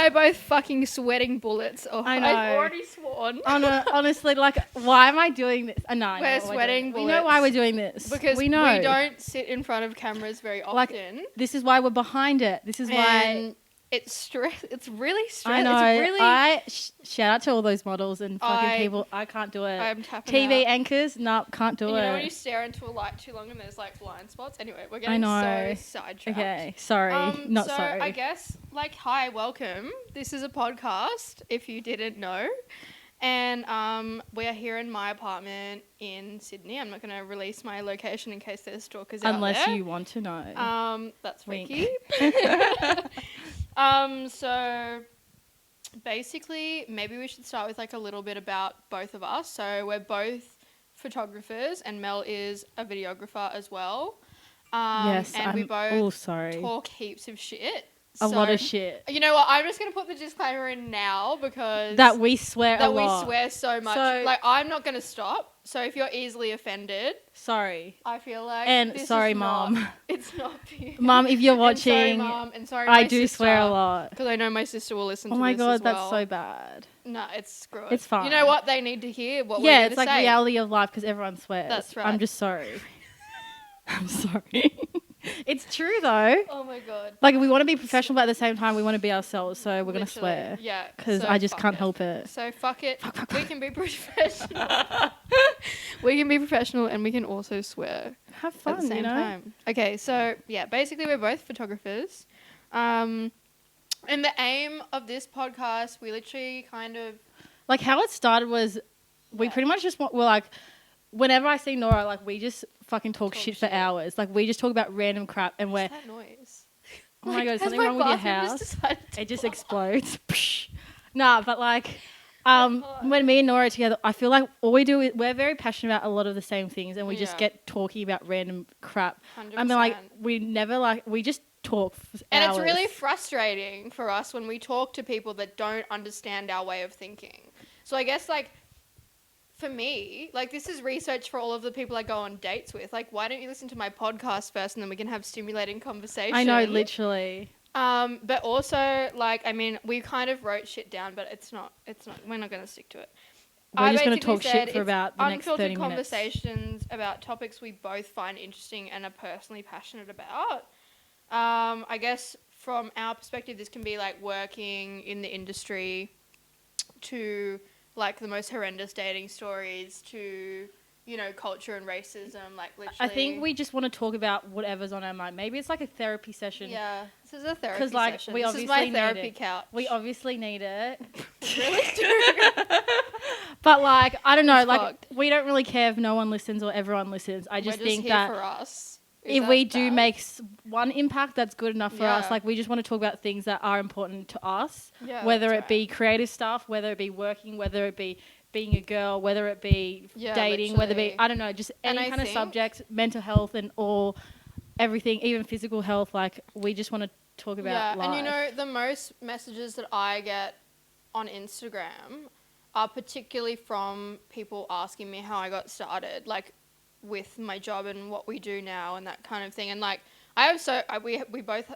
I are both fucking sweating bullets. Oh, I know. I've already sworn. Honestly, like, why am I doing this? No, We're sweating bullets. We know why we're doing this. Because we know. we don't sit in front of cameras very often. Like, this is why we're behind it. This is why... It's stress. It's really stress. I know. It's really... shout out to all those models and fucking people. I can't do it. I'm tapping TV out. anchors, no, can't do it. You know when you stare into a light too long and there's like blind spots? Anyway, we're getting so sidetracked. Okay, sorry. Not so sorry. I guess, like, hi, welcome. This is a podcast, if you didn't know. And we are here in my apartment in Sydney. I'm not going to release my location in case there's stalkers out there. Unless you want to know. That's freaky. So basically, maybe we should start with like a little bit about both of us. So we're both photographers and Mel is a videographer as well. Yes, and we both sorry. talk heaps of shit. A lot of shit. You know what? I'm just going to put the disclaimer in now because... That we swear a lot. We swear so much. So, like, I'm not going to stop. So if you're easily offended... Sorry. I feel like... And this sorry, is Mom. Not, it's not you. Mom, if you're watching... And sorry, Mom. And sorry, I do swear a lot. Because I know my sister will listen to this Oh my God, as well. that's so bad. No, screw it. It's fine. You know what? They need to hear what we're Yeah, going it's to like say. reality of life because everyone swears. That's right. I'm just sorry. I'm sorry. It's true though. Oh my God. Like we want to be professional, but at the same time we want to be ourselves. So we're going to swear. Yeah. Because I just can't help it. So fuck it. We can be professional. We can be professional and we can also swear. Have fun, at the same time. Okay, so yeah, basically we're both photographers. And the aim of this podcast, we literally kind of... Like how it started was we pretty much just we're like... Whenever I see Nora, like, we just fucking talk shit for hours. Like, we just talk about random crap and we're... What's that noise? Oh my God, is something wrong with your house? It just explodes. Nah, but like, when me and Nora are together, I feel like all we do is... We're very passionate about a lot of the same things and we just get talking about random crap. 100%. I mean, like, we never, like... We just talk for hours. And it's really frustrating for us when we talk to people that don't understand our way of thinking. So I guess, like... For me, like, this is research for all of the people I go on dates with. Like, why don't you listen to my podcast first and then we can have stimulating conversation? I know, literally. But also, like, I mean, we kind of wrote shit down, but it's not, we're not going to stick to it. We're just going to talk shit for about the next 30 minutes. Unfiltered conversations about topics we both find interesting and are personally passionate about. I guess from our perspective, this can be, like, working in the industry to... like the most horrendous dating stories to, you know, culture and racism, like literally. I think we just want to talk about whatever's on our mind. Maybe it's like a therapy session. Yeah, this is a therapy session. Like, we this is my therapy couch. We obviously need it. Really do. But like, I don't know, It's like fucked. we don't really care if no one listens or everyone listens. I just think here that for us. if we do make one impact, that's good enough for us. Like we just want to talk about things that are important to us, whether it be creative stuff, whether it be working, whether it be being a girl, whether it be dating, whether it be, I don't know, just any kind of subject, mental health and all, everything, even physical health. Like we just want to talk about life. And you know, the most messages that I get on Instagram are particularly from people asking me how I got started, like with my job and what we do now and that kind of thing. And like we both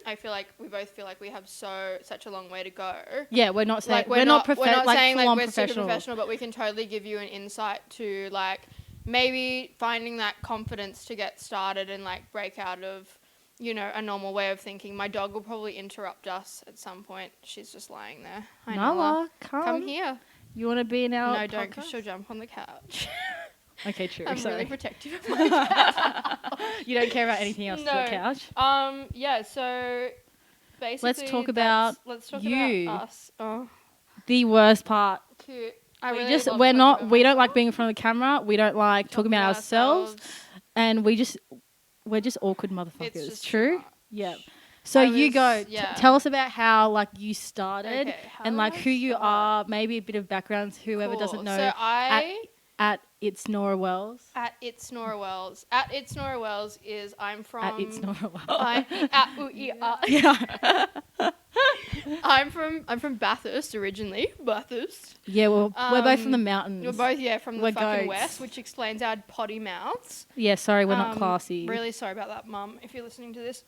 I feel like we both feel like we have such a long way to go. Yeah, we're not saying like we're not saying like we're super professional, but we can totally give you an insight to like maybe finding that confidence to get started and like break out of, you know, a normal way of thinking. My dog will probably interrupt us at some point. She's just lying there. Hi, Nala, come here. You want to be in our No, don't, podcast? because she'll jump on the couch. Okay, true. I'm sorry. really protective of my cat. You don't care about anything else to the couch? Yeah, so basically let's talk about us. Oh. The worst part. Cute. We don't like being in front of the camera. We don't like talking about ourselves. And we're just awkward motherfuckers. It's just true? Yeah. So tell us about how like you started and like who you are, maybe a bit of background, whoever doesn't know. So at It's Norah Wells. At It's Norah Wells. At It's Norah Wells is I'm from... At It's Norah Wells. I'm from Bathurst originally. Bathurst. Yeah, well, we're both from the mountains. We're both, from the fucking west, which explains our potty mouths. Yeah, sorry, we're not classy. Really sorry about that, Mum, if you're listening to this.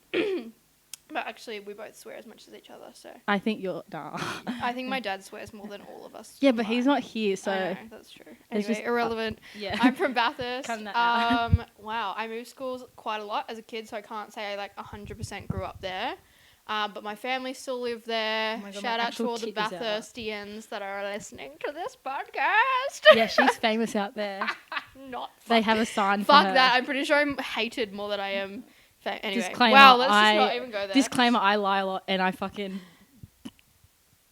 But actually, we both swear as much as each other, so. I think you're... Nah. I think my dad swears more than all of us. Yeah, but he's not here, so... I know, that's true. Anyway, just, irrelevant. Yeah. I'm from Bathurst. Cut that out. Wow, I moved schools quite a lot as a kid, so I can't say I, like, 100% grew up there. But my family still live there. Oh my God, Shout my out to all the actual tit is out. Bathurstians that are listening to this podcast. Yeah, she's famous out there. Not They have a sign for Fuck her. that. I'm pretty sure I'm hated more than I am. Anyway, Disclaimer, wow, let's just not even go there. Disclaimer, I lie a lot and I fucking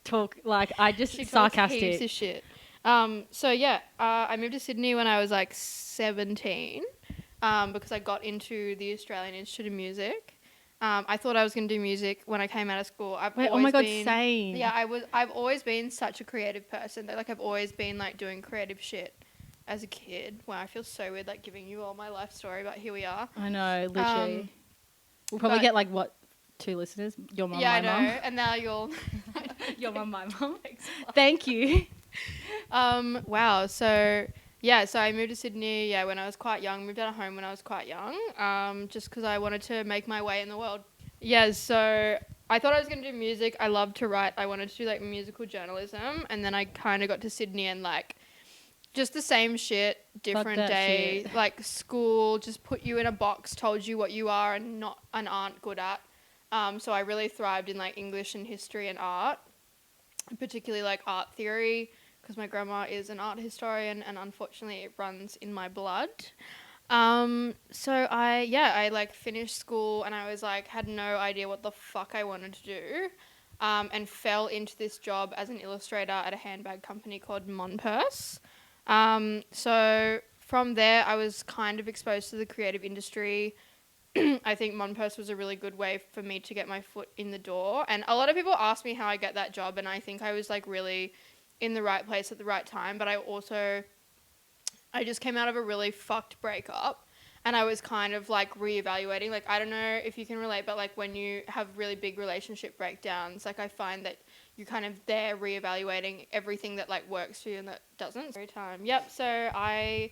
talk, like, I just She talks sarcastic. heaps of shit. So yeah, I moved to Sydney when I was like 17, because I got into the Australian Institute of Music. I thought I was going to do music when I came out of school. Oh my God, same. Yeah, I've always been such a creative person. Like, I've always been like doing creative shit as a kid. Wow, I feel so weird like giving you all my life story, but here we are. I know, literally. We'll probably get like, what, 2 listeners? Your mum, yeah, my I know. mum. And now you'll... Your mum, my mum. Thank you. Wow, so... Yeah, so I moved to Sydney, when I was quite young. Moved out of home when I was quite young, just because I wanted to make my way in the world. Yeah, so I thought I was going to do music. I loved to write. I wanted to do, like, musical journalism. And then I kind of got to Sydney and, like, just the same shit, different day. Shit. Like, school just put you in a box, told you what you are and aren't good at. So I really thrived in, like, English and history and art, particularly, like, art theory, because my grandma is an art historian and unfortunately it runs in my blood. So I like finished school and I was like, had no idea what the fuck I wanted to do, and fell into this job as an illustrator at a handbag company called Monpurse. So from there I was kind of exposed to the creative industry. I think Monpurse was a really good way for me to get my foot in the door. And a lot of people ask me how I get that job, and I think I was like really in the right place at the right time. But I just came out of a really fucked breakup, and I was kind of like reevaluating. Like, I don't know if you can relate, but like when you have really big relationship breakdowns, like I find that you're kind of there reevaluating everything that like works for you and that doesn't. Every time. Yep. So I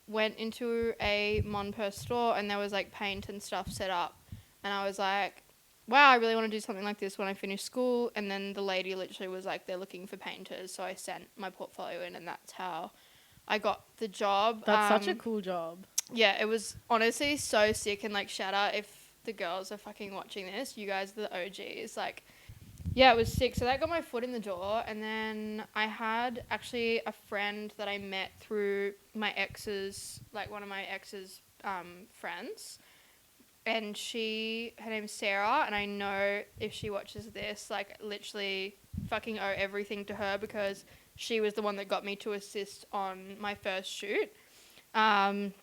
went into a Monpurse store and there was like paint and stuff set up, and I was like, wow, I really want to do something like this when I finish school. And then the lady literally was like, they're looking for painters. So I sent my portfolio in, and that's how I got the job. That's such a cool job. Yeah, it was honestly so sick. And like, shout out if the girls are fucking watching this, you guys are the OGs. Like, yeah, it was sick. So that got my foot in the door. And then I had actually a friend that I met through my ex's, like one of my ex's friends. And her name's Sarah, and I know if she watches this, like, literally fucking owe everything to her, because she was the one that got me to assist on my first shoot. And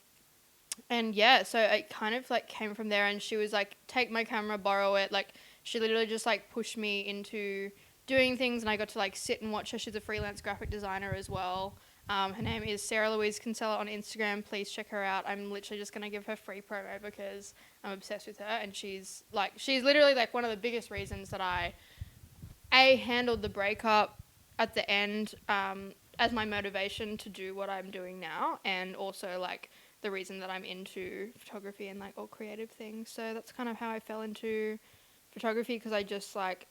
yeah, so it kind of like came from there, and she was like, take my camera, borrow it. Like, she literally just like pushed me into doing things, and I got to like sit and watch her. She's a freelance graphic designer as well. Her name is Sarah Louise Kinsella on Instagram. Please check her out. I'm literally just going to give her free promo because I'm obsessed with her. And she's literally like one of the biggest reasons that I handled the breakup at the end, as my motivation to do what I'm doing now. And also like the reason that I'm into photography and like all creative things. So that's kind of how I fell into photography, because I just like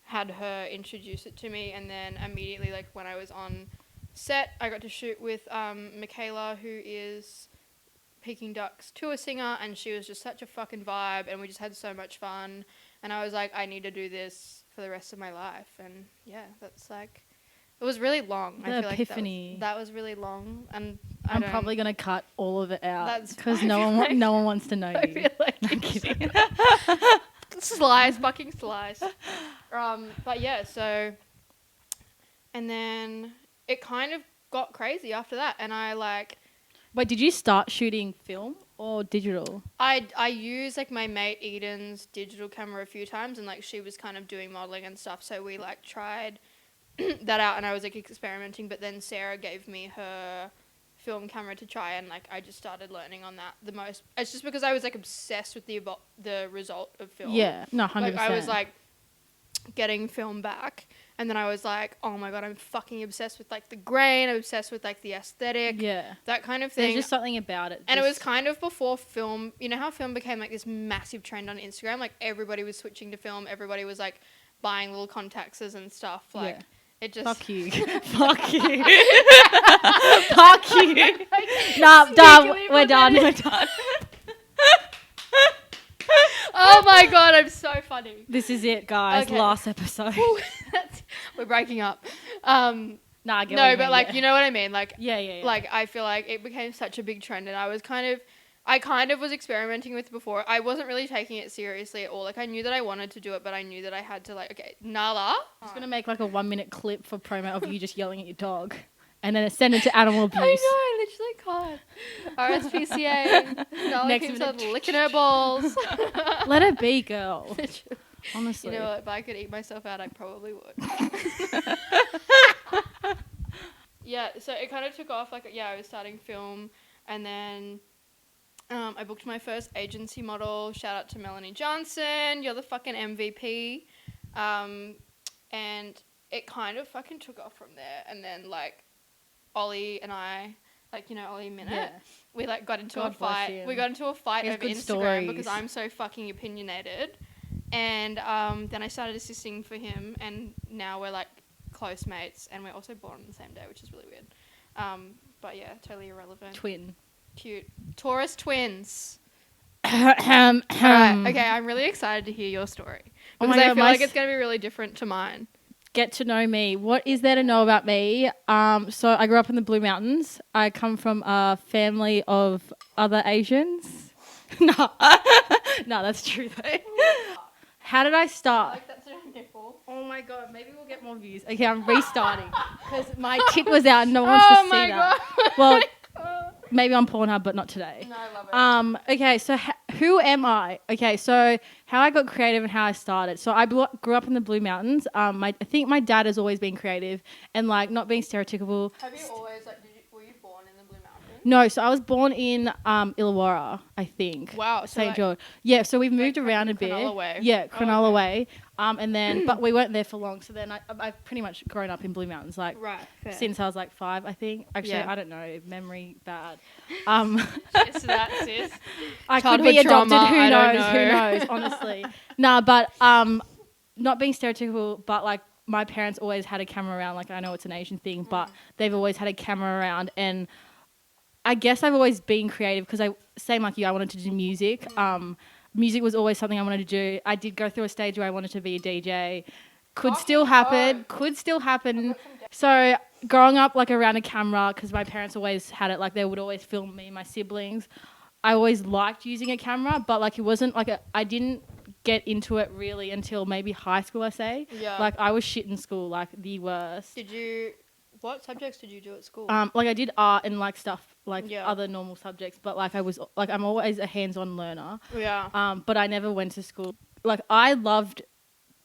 had her introduce it to me. And then immediately, like when I was on set, I got to shoot with Michaela, who is Peking Duck's tour singer, and she was just such a fucking vibe, and we just had so much fun. And I was like, I need to do this for the rest of my life. And yeah, that's like, it was really long. The I feel epiphany. Like that was really long, and I'm probably gonna cut all of it out because no one wants to know you. I feel like I'm kidding. Fucking slice. But yeah, so, and then it kind of got crazy after that, and I like... Wait, did you start shooting film or digital? I used like my mate Eden's digital camera a few times, and like she was kind of doing modeling and stuff, so we like tried that out, and I was like experimenting, but then Sarah gave me her film camera to try, and like I just started learning on that the most. It's just because I was like obsessed with the result of film. Yeah, no, 100%. Like I was like getting film back, And then I was like, oh my God, I'm fucking obsessed with like the grain. I'm obsessed with like the aesthetic. Yeah. That kind of thing. There's just something about it. And it was kind of before film. You know how film became like this massive trend on Instagram? Like everybody was switching to film. Everybody was like buying little contacts and stuff. Like it just... Fuck you. Fuck you. Fuck you. Nah, done. We're done. We're done. Oh my God, I'm so funny. This is it, guys. Okay. Last episode. We're breaking up. Nah, I get no, but like, you know what I mean? Like, yeah. Like, I feel like it became such a big trend, and I kind of was experimenting with it before. I wasn't really taking it seriously at all. Like, I knew that I wanted to do it, but I knew that I had to, like, okay, Nala. I'm just going to make, like, a 1-minute clip for promo of you just yelling at your dog. And then send it to animal abuse. I know, I literally can't. RSPCA. Nala keeps on licking her balls. Let her be, girl. Honestly. You know what? If I could eat myself out, I probably would. Yeah, so it kind of took off. Like, I was starting film, and then I booked my first agency model. Shout out to Melanie Johnson. You're the fucking MVP. And it kind of fucking took off from there. And then, like, Ollie and I, like, you know, Ollie Minute, we, like, got into a fight. We got into a fight over Instagram stories. Because I'm so fucking opinionated. And then I started assisting for him, and now we're, like, close mates, and we're also born on the same day, which is really weird. But yeah, totally irrelevant. Twin. Cute. Taurus twins. Alright, okay, I'm really excited to hear your story. Because I feel like it's going to be really different to mine. Get to know me. What is there to know about me? So I grew up in the Blue Mountains. I come from a family of other Asians. No, that's true though. How did I start? Like that's a nipple. Oh my God, maybe we'll get more views. Okay, I'm restarting because my tit was out and no one wants to see that. Well, maybe on Pornhub, but not today. No, I love it. Okay, so who am I? Okay, so how I got creative and how I started. So I grew up in the Blue Mountains. I think my dad has always been creative and like not being stereotypical. Have you always like? Were you born in the Blue Mountains? No, so I was born in Illawarra, I think. Wow, St. Like, George. Yeah, so we've moved around a bit. Cronulla way. Yeah, Cronulla way. And then, but we weren't there for long. So then I've pretty much grown up in Blue Mountains, like since I was like 5, I think. Actually, I don't know, memory bad. It's that, sis. I could be adopted. Who knows? Honestly, but not being stereotypical, but like my parents always had a camera around. Like I know it's an Asian thing, but they've always had a camera around, and I guess I've always been creative because same like you, I wanted to do music. Music was always something I wanted to do. I did go through a stage where I wanted to be a DJ. Could still happen. So growing up like around a camera, because my parents always had it, like they would always film me and my siblings. I always liked using a camera, but like it wasn't like I didn't get into it really until maybe high school, I say. Yeah. Like I was shit in school, like the worst. What subjects did you do at school? Like I did art and like stuff like other normal subjects, but like I'm always a hands-on learner. Yeah. But I never went to school. Like I loved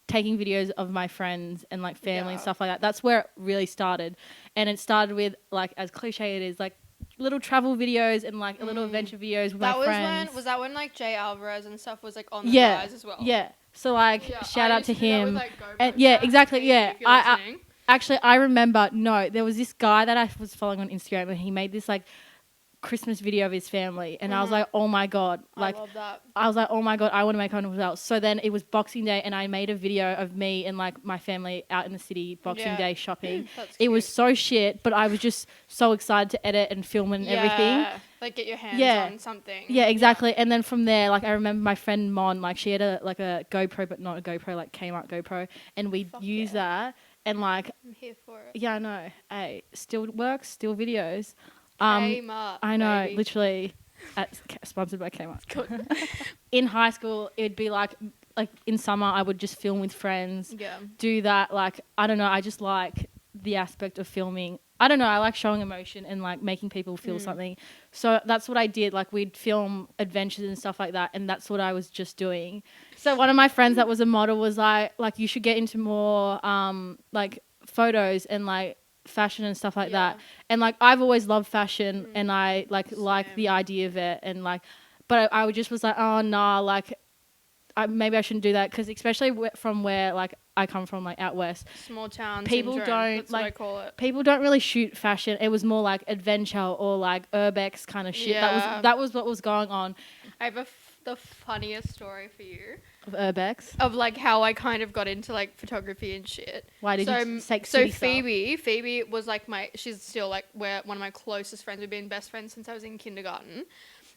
taking videos of my friends and like family and stuff like that. That's where it really started. And it started with like, as cliche it is, like little travel videos and like little adventure videos with my friends. Was that when like Jay Alvarez and stuff was like on the rise as well? Yeah. So like shout out to him. With, like, and exactly. Yeah. I remember, there was this guy that I was following on Instagram and he made this like Christmas video of his family and I was like, oh my God. Like, I love that. I was like, oh my God, I want to make one as well. So then it was Boxing Day and I made a video of me and like my family out in the city Boxing Day shopping. It was so shit, but I was just so excited to edit and film and everything. Like get your hands on something. Yeah, exactly. And then from there, like I remember my friend Mon, like she had a GoPro, but not a GoPro, like Kmart GoPro. And we'd use that. And like, I'm here for it. Yeah, I know. Hey, still works, still videos. Kmart, I know, baby. Literally, sponsored by Kmart. In high school, it'd be like in summer, I would just film with friends. Yeah. Do that, like I don't know. I just like the aspect of filming. I don't know. I like showing emotion and like making people feel something. So that's what I did. Like we'd film adventures and stuff like that, and that's what I was just doing. So one of my friends that was a model was like you should get into more like photos and like fashion and stuff like that. And like I've always loved fashion and I like the idea of it and like, but I just was like, oh nah, like maybe I shouldn't do that because especially from where like I come from, like out west, small town people syndrome, don't that's like what I call it. People don't really shoot fashion. It was more like adventure or like urbex kind of shit. Yeah. That was what was going on. I have the funniest story for you Of urbex, of like how I kind of got into like photography and shit. Why did you take so city Phoebe was like she's still like one of my closest friends. We've been best friends since I was in kindergarten.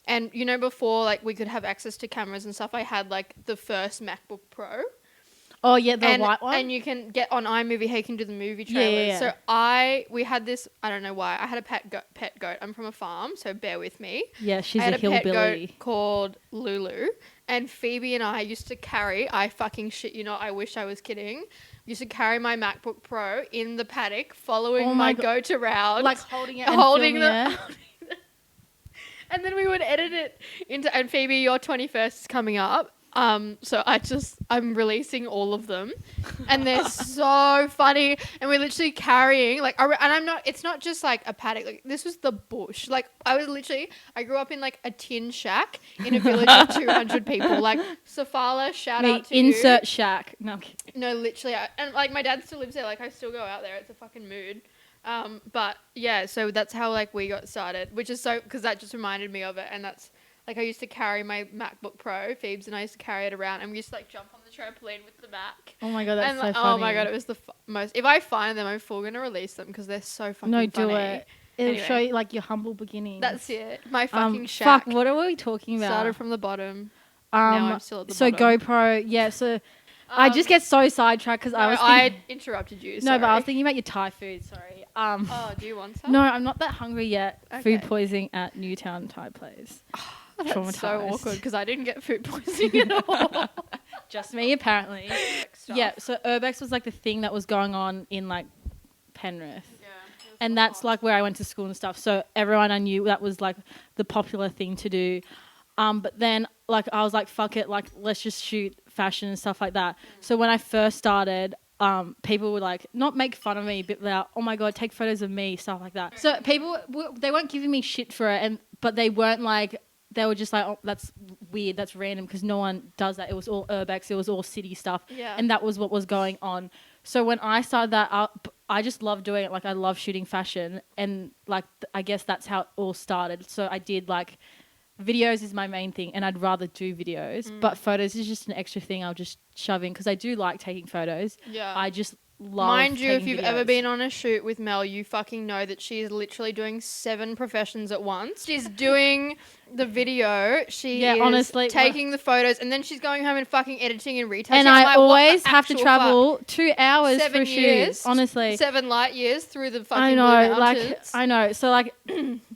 And you know, before like we could have access to cameras and stuff, I had like the first MacBook Pro. Oh yeah, the white one. And you can get on iMovie how you can do the movie trailers. Yeah. So we had this, I don't know why, I had a pet goat. I'm from a farm, so bear with me. Yeah, she's I had a hillbilly. Pet goat called Lulu, and Phoebe and I used to carry, I fucking shit you not, I wish I was kidding, used to carry my MacBook Pro in the paddock following my goat around. Like holding it and holding it. And then we would edit it into, and Phoebe, your 21st is coming up. So I'm releasing all of them and they're so funny, and we're literally carrying like, it's not just like a paddock, like this was the bush. Like I grew up in like a tin shack in a village of 200 people. Like Safala, shout out to insert you. shack. No, I'm kidding. No, literally. And like my dad still lives there. Like I still go out there. It's a fucking mood. But yeah, so that's how like we got started, which is so, because that just reminded me of it. And that's like, I used to carry my MacBook Pro, Phoebes, and I used to carry it around, and we used to like jump on the trampoline with the Mac. Oh my god, that's so funny. Oh my god, it was the most. If I find them, I'm full gonna release them because they're so fucking funny. No, do it. It'll show you like your humble beginnings. That's it. My fucking shack. Fuck, what are we talking about? Started from the bottom. Now I'm still at the bottom. So GoPro, yeah. So I just get so sidetracked because I interrupted you. Sorry. No, but I was thinking about your Thai food. Sorry. Oh, do you want some? No, I'm not that hungry yet. Okay. Food poisoning at Newtown Thai place. That's so awkward because I didn't get food poisoning at all. Just me, apparently. Yeah, so urbex was like the thing that was going on in like Penrith. Yeah. And that's like where I went to school and stuff. So everyone I knew, that was like the popular thing to do. But then like I was like, fuck it, like let's just shoot fashion and stuff like that. So when I first started, people would like not make fun of me, but like, oh my god, take photos of me, stuff like that. So people, they weren't giving me shit for it, but they weren't like, they were just like, oh, that's weird, that's random, because no one does that. It was all urbex, it was all city stuff, and that was what was going on. So when I started that up, I just love doing it. Like I love shooting fashion, and like I guess that's how it all started. So I did like, videos is my main thing, and I'd rather do videos, but photos is just an extra thing I'll just shove in because I do like taking photos. Yeah. I just love Mind you, if you've videos. ever been on a shoot with Mel, you fucking know that she is literally doing 7 professions at once. She's doing the video, she is honestly, taking the photos, and then she's going home and fucking editing and retouching. And I always have to travel 2 hours for shoots. Honestly, 7 light years through the fucking Blue Mountains. I know. So like,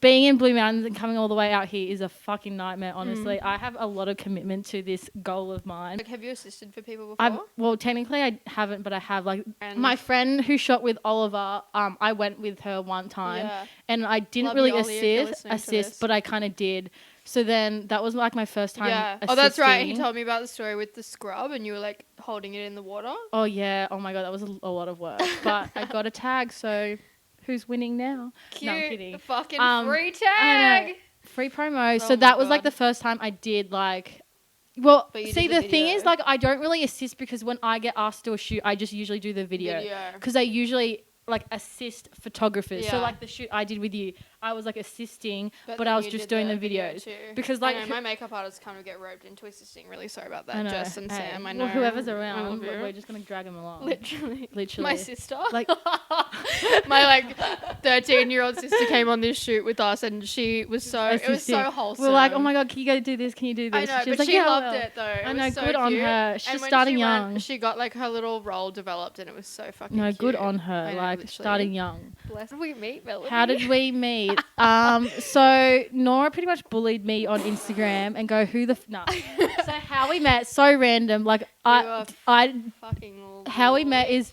being in Blue Mountains and coming all the way out here is a fucking nightmare. Honestly, I have a lot of commitment to this goal of mine. Like, have you assisted for people before? Well, technically I haven't, but I have. Like my friend who shot with Oliver, I went with her one time, and I didn't really assist, but I kind of did. So then that was like my first time assisting. Oh, that's right. He told me about the story with the scrub and you were like holding it in the water. Oh, yeah. Oh, my God. That was a lot of work. But I got a tag. So who's winning now? Cute. No, I'm kidding. Fucking free tag. Free promo. So that was like the first time I did like... Well, see, the thing is, like, I don't really assist because when I get asked to do a shoot, I just usually do the video. Because I usually... like assist photographers. So like the shoot I did with you, I was like assisting, but I was just doing the videos. Because like my makeup artists kind of get roped into assisting. Really sorry about that, Jess and Sam. I know. Well, whoever's around, we're just gonna drag them along. Literally. My sister, like my like 13-year-old sister came on this shoot with us, and she was so it was so wholesome. We're like, oh my god, can you go do this? Can you do this? I know, but like, she loved it though. I know, good on her. She's starting young. She got like her little role developed, and it was so fucking. No, cute. good on her. Like starting young. How did we meet, Melanie? How did we meet? So Norah pretty much bullied me on Instagram and go, who the nah. So how we met, so random. Like I fucking how we met is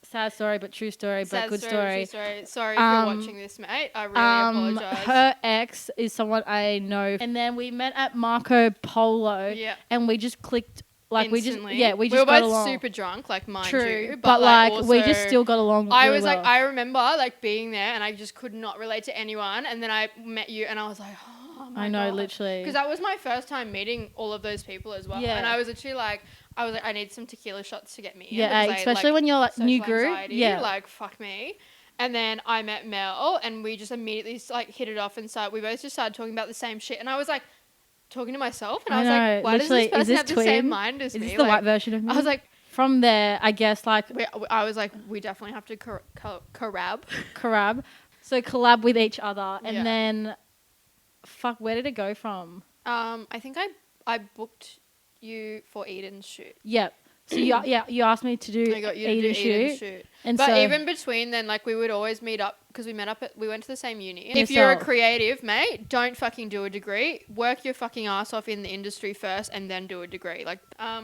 sad story but true story, but good story. Sorry if you're watching this, mate. I really apologize. Her ex is someone I know, and then we met at Marco Polo. Yeah, and we just clicked. Like instantly. we were both super drunk, like mind you. But like also, we just still got along. I really was well. like, I remember like being there, and I just could not relate to anyone. And then I met you, and I was like, oh, Oh my I know, God. literally. Because that was my first time meeting all of those people as well. Yeah. And I was literally like, I need some tequila shots to get me in. Yeah, especially when you're like new group. Anxiety, yeah. Like, fuck me. And then I met Mel and we just immediately like hit it off and we both just started talking about the same shit. And I was like, talking to myself. And I was like, why does this person have the same mind as me? Is this the white version of me? I was like, from there, I guess like. I was like, we definitely have to collab. Collab. So collab with each other. And then, fuck, where did it go from? I think I booked you for Eden's shoot. Yep. So you asked me to do Eden's shoot. And but even between then, like we would always meet up because we went to the same uni. If Yourself. you're a creative, mate, don't fucking do a degree. Work your fucking ass off in the industry first and then do a degree. Like,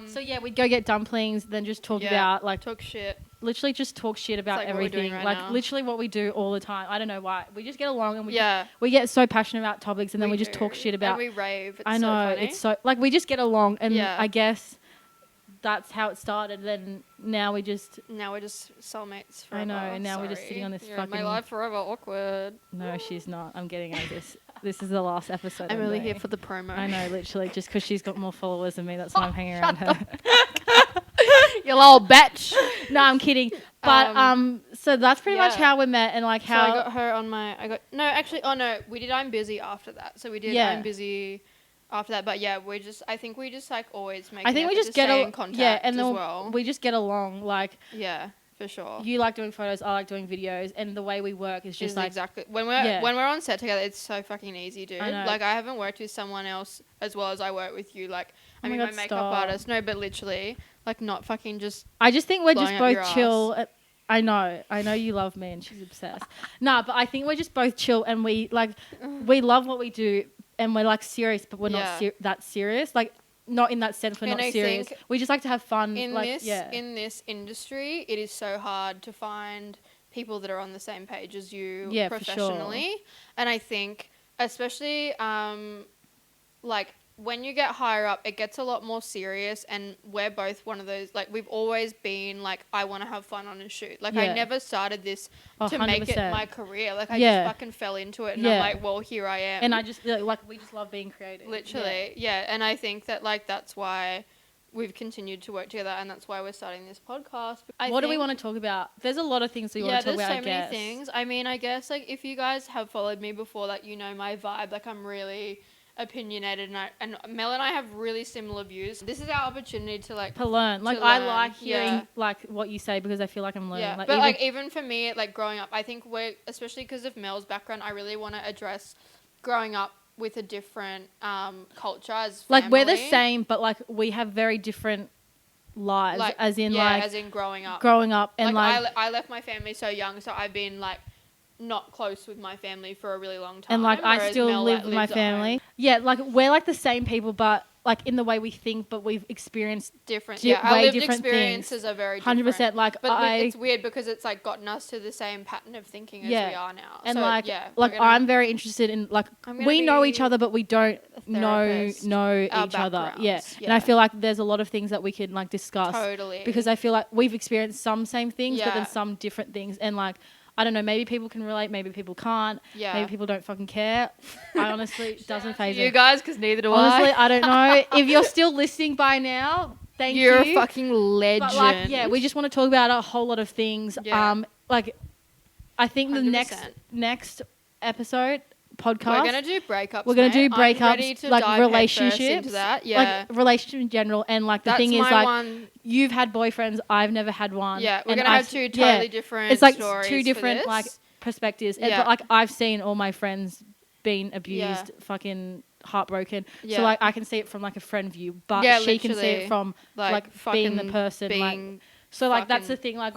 So yeah, we'd go get dumplings, then just talk about like. Talk shit. Literally just talk shit about like everything. Now. Literally what we do all the time. I don't know why. We just get along and we get so passionate about topics and then we just talk shit about. And we rave. It's I know. So funny. It's so like we just get along and I guess that's how it started. Then now we're just soulmates forever. I know. And now we're just sitting on this You're fucking. My life forever awkward. No, she's not. I'm getting out of this. This is the last episode. I'm really here for the promo. I know, literally, just because she's got more followers than me. That's why I'm hanging around her. You little bitch. No, I'm kidding. But so that's pretty much how we met and like how. So I got her on my. We did I'm Busy after that. So we did I'm Busy after that. But yeah, I think we just like always make. I think we just get in contact. Yeah, and as then well. we just get along. Like yeah, for sure. You like doing photos, I like doing videos, and the way we work is just like exactly when we're on set together, it's so fucking easy, dude. I know. Like I haven't worked with someone else as well as I work with you. Like Oh my God, makeup artist. No, but literally, like not fucking just. I just think we're just blowing up your both chill. ass. I know you love me and she's obsessed. No, but I think we're just both chill and we love what we do and we're like serious, but we're not that serious. Like not in that sense, we're not serious. We just like to have fun. In this industry, it is so hard to find people that are on the same page as you professionally. For sure. And I think especially like when you get higher up, it gets a lot more serious, and we're both one of those, like, we've always been, like, I want to have fun on a shoot. Like, I never started this to 100%. make it my career. Like, I just fucking fell into it, and I'm like, well, here I am. And I just, like, we just love being creative. Literally, and I think that, like, that's why we've continued to work together, and that's why we're starting this podcast. What do we want to talk about? There's a lot of things we want to talk about, I guess. There's so many things. I mean, I guess, like, if you guys have followed me before, like, you know my vibe. Like, I'm really opinionated, and Mel and I have really similar views. This is our opportunity to learn. Like I like hearing like what you say because I feel like I'm learning. Yeah, but even for me, like growing up, I think especially because of Mel's background, I really want to address growing up with a different culture as family. Like we're the same, but like we have very different lives. Like, as in growing up. And I left my family so young, so I've been like not close with my family for a really long time. And like I still live with my family. Yeah, like we're like the same people, but like in the way we think, but we've experienced different. Our lived experiences are very different. 100%. Like, but it's weird because it's like gotten us to the same pattern of thinking as we are now. And so, I'm very interested in like we know each other, but we don't know each other. Yeah. And I feel like there's a lot of things that we can like discuss. Totally. Because I feel like we've experienced some same things, but then some different things, and like. I don't know, maybe people can relate, maybe people can't. Yeah. Maybe people don't fucking care. I honestly, doesn't faze me. You guys, because neither do honestly, I don't know. If you're still listening by now, thank you. You're a fucking legend. But like, we just want to talk about a whole lot of things. Yeah. Like, I think 100%. The next episode, podcast. We're going to do breakups, We're going to do breakups, I'm ready to like dive relationships. Into that. Yeah. Like, relationship in general. And like, the thing is like, you've had boyfriends, I've never had one. Yeah, we're going to have two totally different It's like stories two different like perspectives. Yeah. But like I've seen all my friends being abused, fucking heartbroken. Yeah. So like I can see it from like a friend view, but she can see it from like being the person. So like that's the thing, like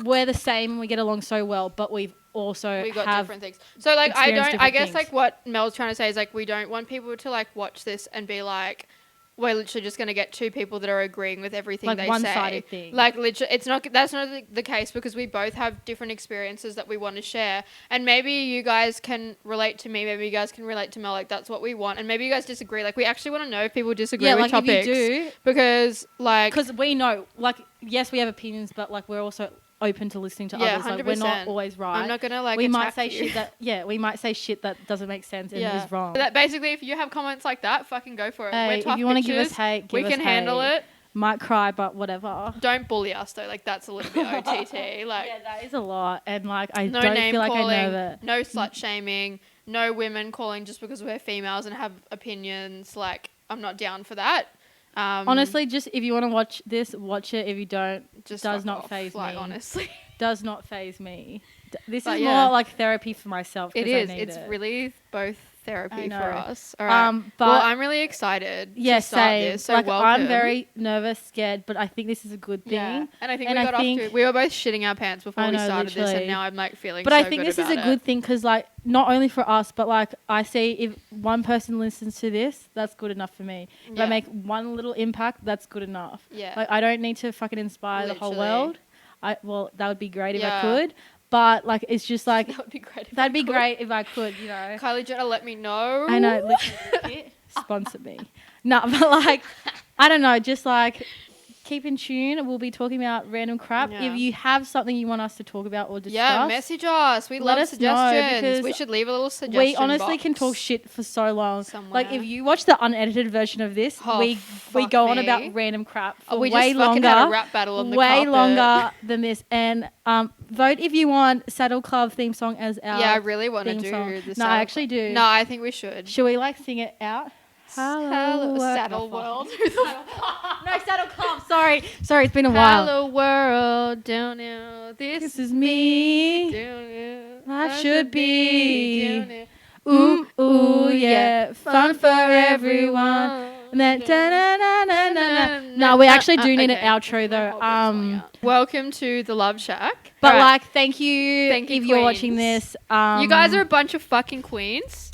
we're the same and we get along so well, but we got different things. So like I guess like what Mel's trying to say is like we don't want people to like watch this and be like, we're literally just going to get two people that are agreeing with everything like they say. one-sided thing. Like literally, that's not the case because we both have different experiences that we want to share. And maybe you guys can relate to me. Maybe you guys can relate to Mel. Like that's what we want. And maybe you guys disagree. Like we actually want to know if people disagree with topics. If you do, because we know, like yes, we have opinions, but like we're also open to listening to Yeah, others. Like, we're not always right. I'm not gonna like. We might say you. shit that we might say shit that doesn't make sense and is wrong. That basically, if you have comments like that, fucking go for it. Hey, We're tough if you want to bitches. give us hate, give we us can handle hate. it. Might cry, but whatever. Don't bully us though. Like that's a little bit OTT. Like yeah, that is a lot, and like I no don't name feel like calling, I know that. no slut shaming, no women calling just because we're females and have opinions. Like I'm not down for that. Honestly, just if you want to watch this, watch it. If you don't, just does not phase me. Like honestly, does not phase me. This but is more like therapy for myself. It is. It's really both therapy for us. All right. But well, I'm really excited to start this. So like, welcome. I'm very nervous, scared, but I think this is a good thing. Yeah. And I think we were both shitting our pants before we started this, and now I'm like feeling. But I think this is a good thing because, like, not only for us, but like I see if one person listens to this, that's good enough for me. If I make one little impact, that's good enough. Yeah. Like I don't need to fucking inspire the whole world. Well, that would be great if I could. But like, it's just like that would be great. That'd be great if I could, you know. Kylie Jenner, let me know. I know, literally, sponsor me. No, but like, I don't know, just like keep in tune. We'll be talking about random crap. Yeah. If you have something you want us to talk about or discuss, message us. We love suggestions. We should leave a little suggestion. We honestly can talk shit for so long. Somewhere. Like if you watch the unedited version of this, we go on about random crap for way longer. Had a rap battle on the way carpet. longer than this. And vote if you want Saddle Club theme song as our I really want to do this. No, I actually do. No, I think we should. Should we like sing it out? Hello Saddle World. No, Saddle Club. Sorry, it's been a while. Hello world, don't know. This is me. Life should be. Ooh, ooh, yeah. Fun for everyone. And then no, we actually do need an outro though. Welcome to the Love Shack. But like, thank you if you're watching this. You guys are a bunch of fucking queens.